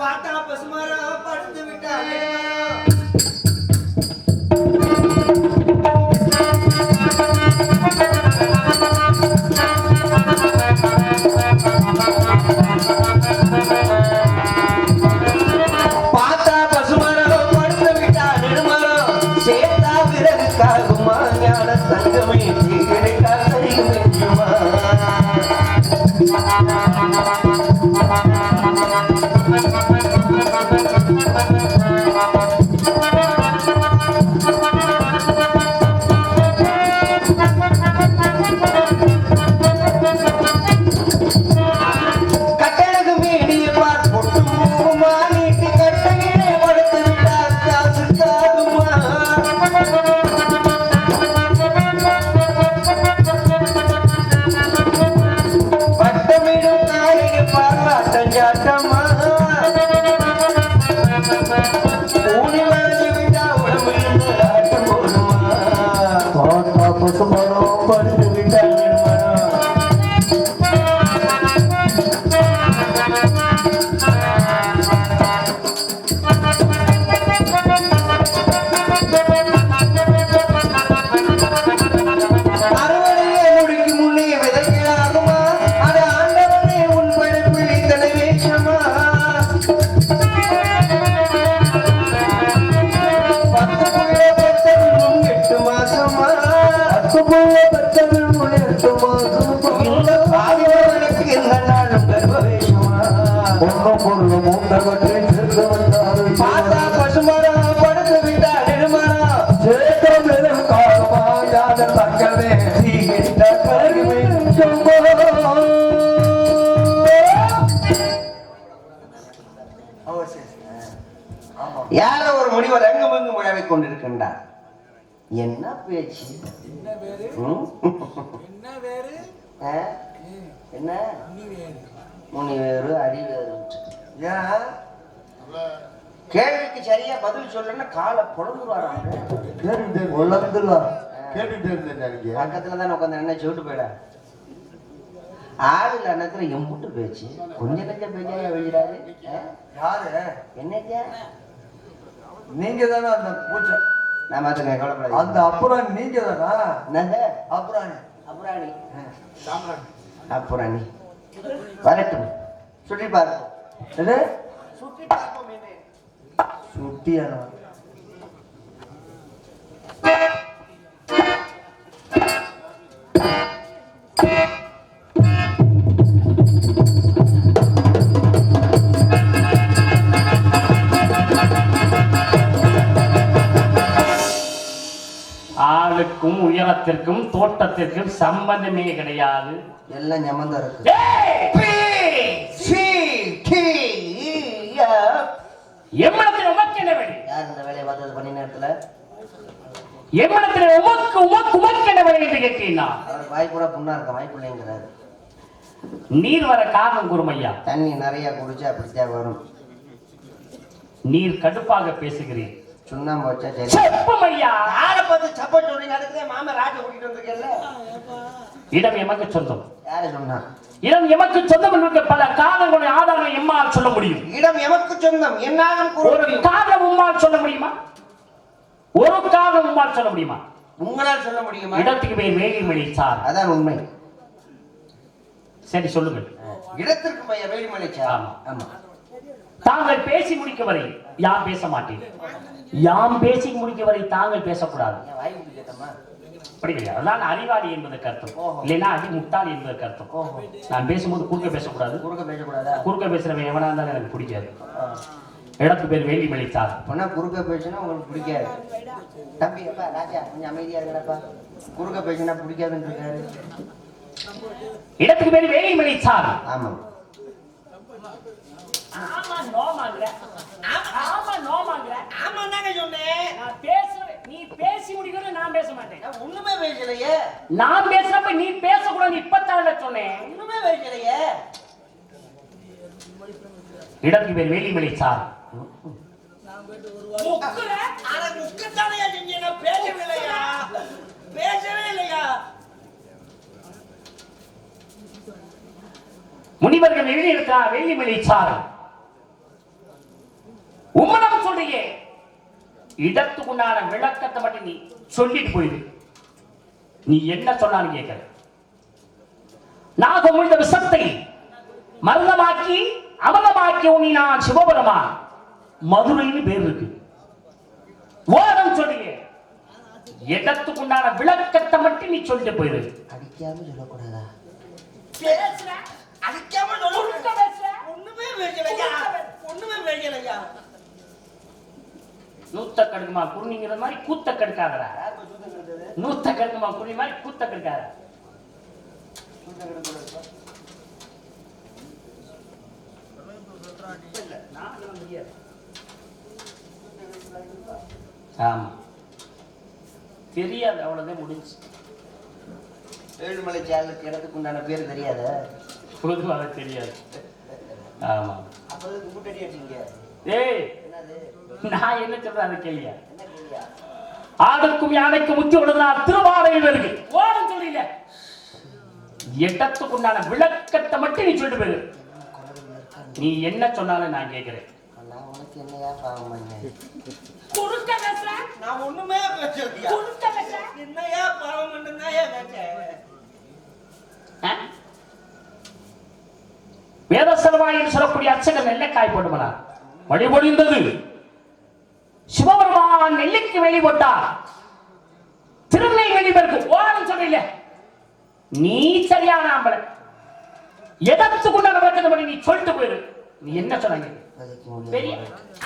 பார்த்தா பசுமரம் படுத்து விட்டாங்க. பார்த்தா பசுமரம் படுத்து விட்டா நெடுமரம் சேர்த்தா விறகுக்காகுமா ஞான தங்கமே கிடைக்கா சரியுமா. யாரோ ஒரு முனிவர் எங்குமெங்கு முழவிக் கொண்டிருக்கின்றார். என்ன பேச்சு? என்ன முனிவேறு அடிவேறு? கேள்விக்கு சரியா பதில் சொல்லணும்னா காலை பொழந்துருவாராங்க. பக்கத்துலதான் உட்காந்து என்ன சொல்லிட்டு போயிட ஆள் இல்ல அண்ணத்துல எம்புட்டு பேச்சு. கொஞ்சம் கொஞ்சம் பேச்சா வெளியிடாரு. யாரு? என்னையா நீங்க தானே அந்த பூச்சை? நான் மாத்துங்க கவலைப்படாது. அந்த அப்புறம் நீங்க தானா? என்னங்க அப்புறாணி? அப்புறாணி அப்புறாணி வரட்டும் சுற்றி பார்ப்போம். சுற்றி பார்ப்போம். சுட்டியானா? ஆளுக்கும் உயரத்திற்கும் தோட்டத்திற்கும் சம்பந்தமே கிடையாது. எல்லாம் ஞமந்தா இருக்கு. எம்மனத்தில் உமக்கு என்ன வேலை? யார் இந்த வேலையை பார்த்தது பண்ணி நேரத்துல? எம்மனத்தில் உமக்கு என்ன வேலை என்று கேட்கிறீங்களா? அவர் வாய்ப்புறா புண்ணா இருக்க வாய்ப்புள்ளைங்கிறாரு. நீர் வர காரணம் குருமையா? தண்ணி நிறைய குடிச்சா அப்படித்தான் வரும். நீர் கடுப்பாக பேசுகிறேன். சுண்ணாம்பு வச்சா சரி. செப்பமையா யாரை பார்த்து சப்ப சொல்றீங்க? அதுக்குதான் மாமா ராஜ கூட்டிட்டு வந்திருக்கேன்ல. இடம் எமக்கு சொந்தம். யாரு சொன்னா? இடம் எமக்கு சொந்தம் என்று பல காரணங்களை ஆதாரம் எம்மால் சொல்ல முடியும். இடம் எமக்கு சொந்தம் என்னாலும் ஒரு காரணம் உம்மால் சொல்ல முடியுமா? ஒரு காரணம் உம்மால் சொல்ல முடியுமா? உங்களால் சொல்ல முடியுமா? இடத்துக்கு பேர் வேலிமலை சார். அதான் உண்மை. சரி சொல்லுங்கள். இடத்திற்கு பெயர் வேலிமலை சார். ஆமா ஆமா. தாங்கள் பேசி முடிக்க வரை யாம் பேச மாட்டேன். யாம் பேசி முடிக்க வரை தாங்கள் பேசக்கூடாது. அப்படி கிடையாது. அதான் அறிவாளி என்பதற்கு அர்த்தம். இல்லைன்னா அடி முட்டாளி என்பதற்கு அர்த்தம். நான் பேசும்போது குறுக்க பேசக்கூடாது. குறுக்க பேசுறவன் எவனா இருந்தாலும் எனக்கு பிடிக்காது. இடத்துக்கு பேர் வேலிமலை சார். குறுக்க பேசுனா உங்களுக்கு பிடிக்காது. தம்பி அப்பா ராஜா கொஞ்சம் அமைதியா இருக்கடப்பா. குறுக்க பேசுனா பிடிக்காதுன்னு இருக்காரு. இடத்துக்கு பேர் வேலிமலை சார். ஆமா. ஆமா நோமாங்கற. ஆமா நோமாங்கற. ஆமா தாங்க சொன்னேன். நான் பேசுறேன். நீ பேசி முடிக்கணும். நான் பேச மாட்டேன். நான் ஒண்ணுமே பேசலையே. நான் பேசுறப்ப நீ பேச கூடாது. இப்பத்தானே சொன்னேன். ஒண்ணுமே பேசலையே. இடத்துக்கு பேர் வேலிமலை சார். முக்குற அட முக்கத்தானே செஞ்சீங்க. பேசவில்லையா? பேசவே இல்லையா? முனிவர்கள் எழுதியிருக்கிறார் வேலிமலை சார். உம்மனம் சொல்றியே, இடத்துக்குண்டான விளக்கத்தை மட்டும் நீ சொல்லிட்டு போயிரு. நீ என்ன சொன்னாலும் கேட்கிற. நாகம் உள்ள விஷத்தை மருந்தமாக்கி அமலமாக்கி உனி நான் சிவபெருமான் மதுரைன்னு பேர் இருக்கு. ஓரம் சொல்றியே, இடத்துக்குண்டான விளக்கத்தை மட்டும் நீ சொல்லிட்டு போயிரு. அடிக்காம சொல்லக்கூடாதா? நூத்த கடுக்குமா குருணிங்கிற மாதிரி கூத்த கடுக்காதரா. நூத்த கடுக்குமா குருணி மாதிரி கூத்த கடுக்காத. ஆமா தெரியாது, அவ்வளவுதான் முடிஞ்சு. ஏழுமலை சேனலுக்கு இடத்துக்கு உண்டான பேர் தெரியாத? பொதுவாக தெரியாது. ஆமா. ஏய், நான் என்ன சொல்றேன் அதை கேள்வியா? ஆடுக்கும் யானைக்கும் முத்தி விடுறதுனா திருவாரையில் இருக்கு. ஓடம் சொல்றீங்க, இடத்துக்குண்டான விளக்கத்தை மட்டும் நீ சொல்லிட்டு போயிரு. நீ என்ன சொன்னாலும் நான் கேட்கிறேன். நான் உனக்கு என்னையா பாவம் பண்ணேன்? குறுக்க பேச நான் ஒண்ணுமே பேசலையா? குறுக்க பேச என்னையா பாவம் பண்ணனாயா கேட்டேன்? வேதசர்வாயில் சொல்லக்கூடிய அர்ச்சகர் நெல்லைக்காய் போடுமனா வழிபொழிந்தது. சிவபெருமான் நெல்லைக்கு வெளிப்பட்டார். திருநெல்லை வெளிப்பருக்கு ஓரம் சொல்றீங்க. நீ சரியான ஆம்பளை. எதற்குண்டான விளக்கத்தை நீ சொல்லிட்டு போயிரு. நீ என்ன சொன்னாங்க? பெரிய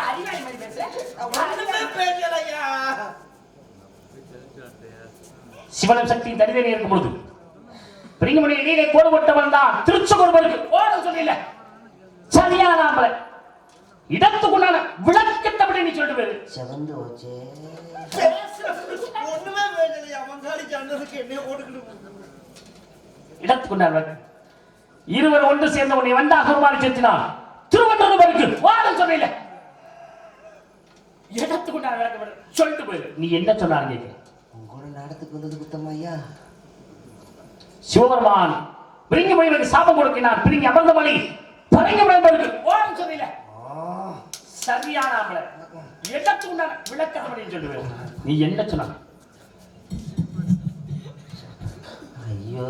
அறிவாளி மாதிரி பேச. ஒண்ணுமே பேசலையா? சிவனும் சக்தி தனித்தனி இருக்கும் பொழுது பிரிங்கமணி நீரை கோடு போட்டவன் தான் திருச்செங்கோடு ஓடம் சொல்லல. சரியான ஆம்பளை. இடத்துக்குண்டான விளக்கத்தை பற்றி நீ சொல்லிட்டு போயிரு. செவந்து வச்சே ஒண்ணுமே பேசலையா? மங்காளி சாண்டதுக்கு என்ன ஓடுக்கணும்? இடத்துக்குண்டான விளக்கம். இருவர் ஒன்று சேர்ந்த உன்னை வந்தாக ஒரு மாதிரி செலுத்தினான். திருவண்ணூருக்கு ஓடம் சொல்லல. இடத்துக்குண்டான விளக்கம் சொல்லிட்டு போயிரு. நீ என்ன சொன்னாலும் கேட்க. உங்களோட நாடத்துக்கு வந்தது குத்தமா ஐயா? சிவபெருமான் பிரிங்கி மொழிகளுக்கு சாபம் கொடுக்கினான். பிரிங்கி அமர்ந்த மொழி பரங்கி மொழிகளுக்கு ஓடம் சொல்லல. சரியான ஆம்பளை. இடத்துக்குண்டான விளக்கத்தை சொல்லுவேன். நீ என்ன சொன்ன? ஐயோ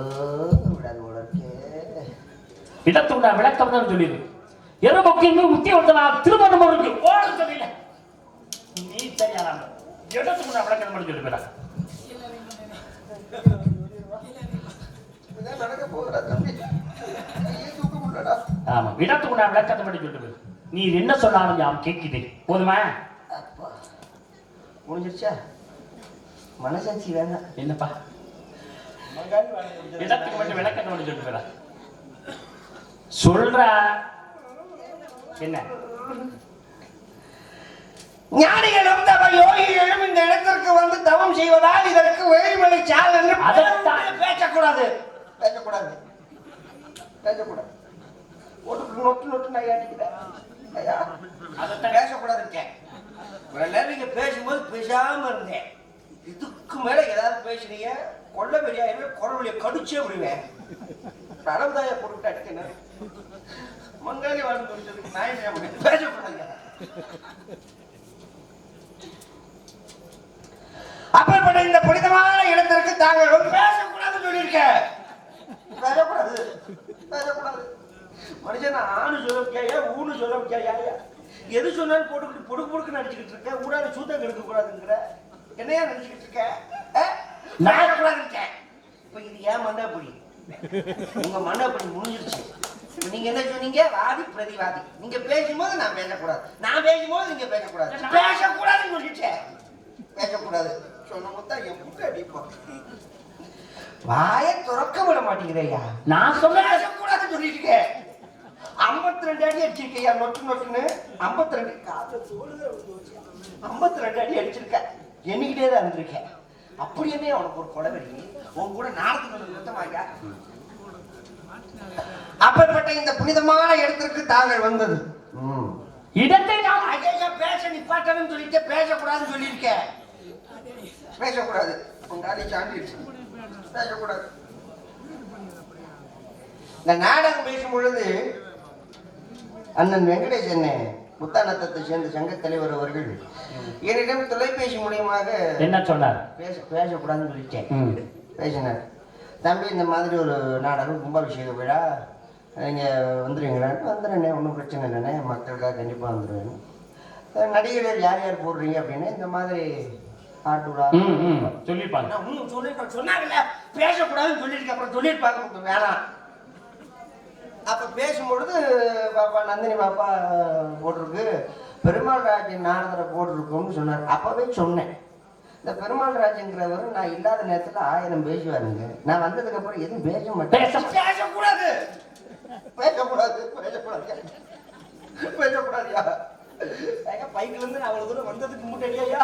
விடாது உனக்கு. இடத்துக்குண்டான விளக்கம் தான் சொல்லிடு. எருமக்கு முத்தி ஒருத்தனா திருவண்ணூருக்கு ஓடம் சொல்லல. நீ சரியான ஆம்பளை. இடத்துக்குண்டான விளக்கத்தை மட்டும் சொல்லுவேன். ஆமா, இடத்துக்குண்டான விளக்கத்தை மட்டும் சொல்லுவேன். நீ என்ன சொன்னாலும் நான் கேட்கிறேன். போதுமா? முடிஞ்சிருச்சா? மனசாட்சி வேணாம். என்னப்பா இடத்துக்கு மட்டும் விளக்கத்தை மட்டும் சொல்லுவேன். சொல்ற என்ன? ஞானிகளும் தவ யோகிகளும் இந்த இடத்திற்கு வந்து தவம் செய்வதால் இதற்கு வேலிமலை சால் என்று பேசக்கூடாது. பேசக்கூடாது, பேசக்கூடாது. நொட்டு நொட்டு நான் ஏட்டிக்கிறேன். பேசக்கூடாது இருக்கேன். நீங்க பேசும்போது பேசாம இருந்தேன். இதுக்கு மேல ஏதாவது பேசுனீங்க கொள்ள பெரியாயிருவே குரவழியை கடிச்சே விடுவேன். அளவுதாய பொருட்கள் அடிக்கணும். மங்காளி வாழ்ந்து கொடுத்ததுக்கு நான் என்ன பண்ணேன்? பேசக்கூடாது. அப்பேற்பட்ட இந்த புனிதமான இடத்திற்கு தாங்கள் பேசக்கூடாதுன்னு சொல்லியிருக்கேன். பேசக்கூடாது, பேசக்கூடாது. மனுஷன் ஆணு சொல்ல கேயா ஊனு சொல்ல கேயா? எது சொன்னாலும் போட்டுக்கிட்டு பொடுக்கு பொடுக்குன்னு அடிச்சுக்கிட்டு இருக்க. ஊடால சூத்தம் கெடுக்க கூடாதுங்கிற என்னையா நினைச்சுக்கிட்டு இருக்க? பேசக்கூடாது இருக்கேன். இப்ப இது ஏன் மண்ணாப்படி? உங்க மண்ணாப்படி முடிஞ்சிருச்சு. நீங்க என்ன சொன்னீங்க? வாதி பிரதிவாதி. நீங்க பேசும்போது நான் பேசக்கூடாது, நான் பேசும்போது நீங்க பேசக்கூடாது. பேசக்கூடாதுன்னு சொல்லிட்டேன். பேசக்கூடாது சொன்ன மொத்தம் என் முட்டை அடிப்போம். வாயை துறக்க விட மாட்டேங்கிறையா? நான் சொல்ல பேசக்கூடாதுன்னு சொல்லிட்டு இருக்கேன். 52 அடி அடிச்சிருக்கையா? நொட்டு நொட்டுன்னு 52 கால சோழுத 52 அடி அடிச்சிருக்க. எண்ணிக்கிட்டே தான் இருந்திருக்கேன். அப்படி என்ன உனக்கு ஒரு கொடவெறி? உன் கூட நாளத்துக்கு வந்து மொத்தமாயா? அப்பேற்பட்ட இந்த புனிதமான இடத்திற்கு தாங்கள் வந்தது. இடத்தை நான் ஐயா பேச நிப்பாட்டணும்னு சொல்லிட்டு பேசக்கூடாதுன்னு சொல்லியிருக்கேன். பேசக்கூடாது. உங்காலி சாண்டிடுச்சு. பேசக்கூடாது. இந்த நாடகம் பேசும் பொழுது அண்ணன் வெங்கடேசன் புத்தானத்தை சேர்ந்த சங்க தலைவர் அவர்கள் என்னிடம் தொலைபேசி மூலியமாக என்ன சொன்னார்? பேசக்கூடாதுன்னு சொல்லிட்டேன். பேசினார். தம்பி, இந்த மாதிரி ஒரு நாடகம் கும்பாபிஷேக விழா, நீங்கள் வந்துடுவீங்களான்னு. வந்துடுறேனே, ஒன்றும் பிரச்சனை இல்லைண்ணே, மக்களுக்காக கண்டிப்பாக வந்துடுவேன். நடிகர்கள் யார் யார் போடுறீங்க அப்படின்னு இந்த மாதிரி ஆட்டுடா சொல்லிப்பாங்க. சொன்னாங்கல்ல பேசக்கூடாதுன்னு சொல்லிட்டு அப்புறம் சொல்லியிருப்பாங்க வேணாம். அப்போ பேசும்பொழுது பாப்பா நந்தினி பாப்பா போட்டிருக்கு, பெருமாள் ராஜன் நாரதரை போட்டிருக்கோம்னு சொன்னார். அப்போவே சொன்னேன், இந்த பெருமாள் ராஜங்கிறவர் நான் இல்லாத நேரத்தில் 1000 பேசுவாருங்க. நான் வந்ததுக்கப்புறம் எதுவும் பேச மாட்டேன். பேசக்கூடாது பேசக்கூடாது பேசக்கூடாதுயா. பைக்கில் இருந்து நான் அவ்வளோ தூரம் வந்ததுக்கு முன்னாடியா.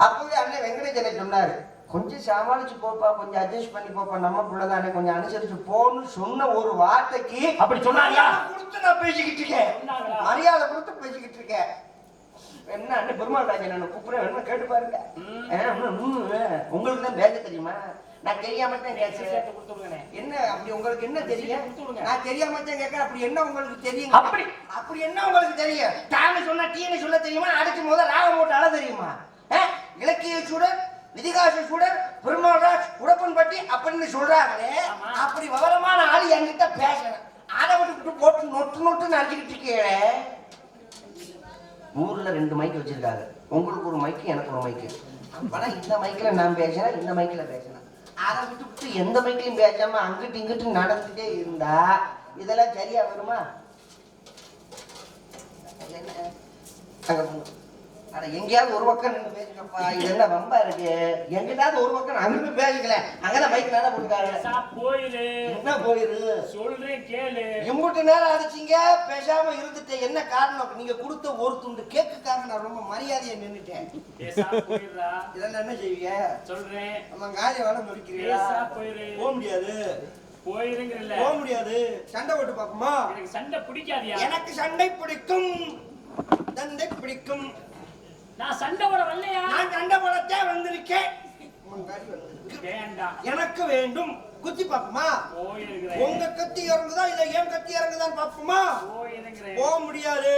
அப்பவே அண்ணன் வெங்கடேசனை சொன்னார், கொஞ்சம் சமாளிச்சு போப்பா, கொஞ்சம் அட்ஜஸ்ட் பண்ணி போப்பா, நம்ம பிள்ளைதானே, கொஞ்சம் அனுசரிச்சு போன்னு சொன்ன ஒரு வார்த்தைக்கு அப்படி சொன்னாங்க. கொடுத்து நான் பேசிக்கிட்டு இருக்கேன், மரியாதை கொடுத்து பேசிக்கிட்டு இருக்கேன். என்ன அண்ணன் பெருமாள் ராஜன் என்ன கூப்பிடுறேன், என்ன கேட்டு பாருங்க. உங்களுக்கு தான் பேச தெரியுமா? நான் தெரியாம தான் என்ன அப்படி உங்களுக்கு என்ன தெரியும்? நான் தெரியாம தான் கேட்க. அப்படி என்ன உங்களுக்கு தெரியும்? அப்படி என்ன உங்களுக்கு தெரியும்? டான்னு சொன்னா டீன்னு சொல்ல தெரியுமா? அடிச்சு முதல் ராகம் போட்டு அழ தெரியுமா? இலக்கிய சூடர், இதிகாச சூடர், பெருமாள்ராஜ் உடப்பன்பட்டி அப்படின்னு சொல்றாங்களே, அப்படி விவரமான ஆளு என்கிட்ட பேசணும். அதை விட்டு போட்டு நொட்டு நடிச்சுக்கிட்டு இருக்கீங்களே. ஊர்ல 2 மைக் வச்சிருக்காங்க. உங்களுக்கு ஒரு மைக்கு, எனக்கு ஒரு மைக்கு. ஆனா இந்த மைக்கில் நான் பேசினேன், இந்த மைக்கில் பேசினேன். அதை விட்டு எந்த மைக்கிலையும் பேசாம அங்கிட்டு இங்கிட்டு நடந்துட்டே இருந்தா இதெல்லாம் சரியா வருமா? அட எங்கேயாவது ஒரு பக்கம் நின்று பேசுங்கப்பா. இது என்ன வம்பா இருக்கு? எங்கிட்டாவது ஒரு பக்கம் அங்கிட்டு பேசிக்கல. அங்கதான் மைக் நேரம் போட்டுக்காங்க. போயிரு. என்ன போயிரு? சொல்றேன் கேளு. எம்பிட்டு நேரம் அடிச்சீங்க, பேசாம இருந்துட்டேன். என்ன காரணம்? நீங்க கொடுத்த ஒரு துண்டு கேக்குக்காக நான் ரொம்ப மரியாதையை நின்னுட்டேன். இதெல்லாம் என்ன செய்வீங்க? சொல்றேன். நம்ம காரியம் வேலை முடிக்கிறீங்களா? போக முடியாது. போயிருங்கல்ல. போக முடியாது. சண்டை போட்டு பாப்போமா? எனக்கு சண்டை பிடிக்காதியா? எனக்கு சண்டை பிடிக்கும், சண்டை பிடிக்கும். நான் சண்டை போட வரலையா? நான் சண்டை போடத்தே வந்திருக்கேன். வேண்டாம், எனக்கு வேண்டும். குத்தி பாப்போமா? போயிருக்கிறேன். உங்க கத்தி இறங்குதா இல்ல ஏன் கத்தி இறங்குதான்னு பாப்போமா? போயிருக்கிறேன். போக முடியாது.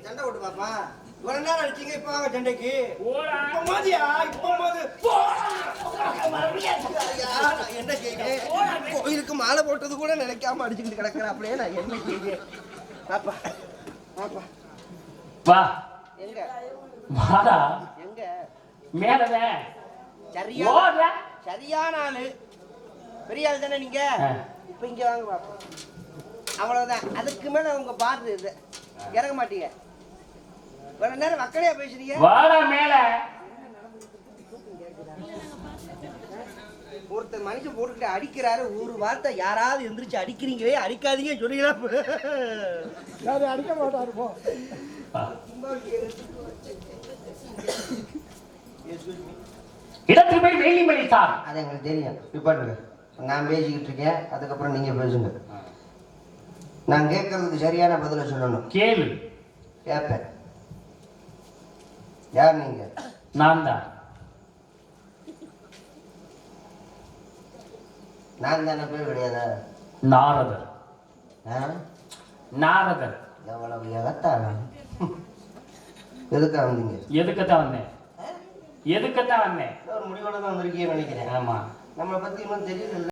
சண்டை போட்டு பாப்பா. இவ்வளவு நேரம் அடிச்சீங்க, இப்ப வாங்க சண்டைக்கு. இப்ப மோதியா? இப்ப மோது. நான் என்ன செய்யறேன்? கோயிலுக்கு மாலை போட்டது கூட நினைக்காம அடிச்சுக்கிட்டு கிடக்குறேன். அப்படியே நான் என்ன செய்யறேன்? பாப்பா பாப்பா வா. எங்க வாடா. எங்க? மேலவே. சரியான ஆளு, பெரிய ஆள் தானே நீங்க. இப்ப இங்க வாங்க பாப்பா. அவ்வளவுதான். அதுக்கு மேல உங்க பாரு இது இறங்க மாட்டீங்க. ஒரு நேரம் மக்களையா பேசுறீங்க. வாடா மேல. ஒருத்தர் மனுஷன் போட்டுக்கிட்டு அடிக்கிறாரு, ஒரு வார்த்தை யாராவது எந்திரிச்சு அடிக்கிறீங்களே, அடிக்காதீங்க சொல்லிக்கலாம். அடிக்க மாட்டாரு போ. இடத்துக்கு போய் வெள்ளி மணித்தார். அது எங்களுக்கு தெரியும். நிப்பாட்டுங்க. நான் பேசிக்கிட்டு இருக்கேன், அதுக்கப்புறம் நீங்க பேசுங்க. நான் கேட்கறதுக்கு சரியான பதில சொல்லணும். கேளு. கேட்பேன். யார் நீங்க? நான் தான். நான் தானே பேர் கிடையாதா? நாரதர். நாரதர். எவ்வளவு எகத்தாங்க. எதுக்காக வந்தீங்க? எதுக்கத்தான் வந்தேன். எதுக்கத்தான் வந்தேன்? ஒரு முடிவோட தான் வந்திருக்கீங்கன்னு நினைக்கிறேன். ஆமா. நம்மளை பத்தி இன்னும் தெரியல.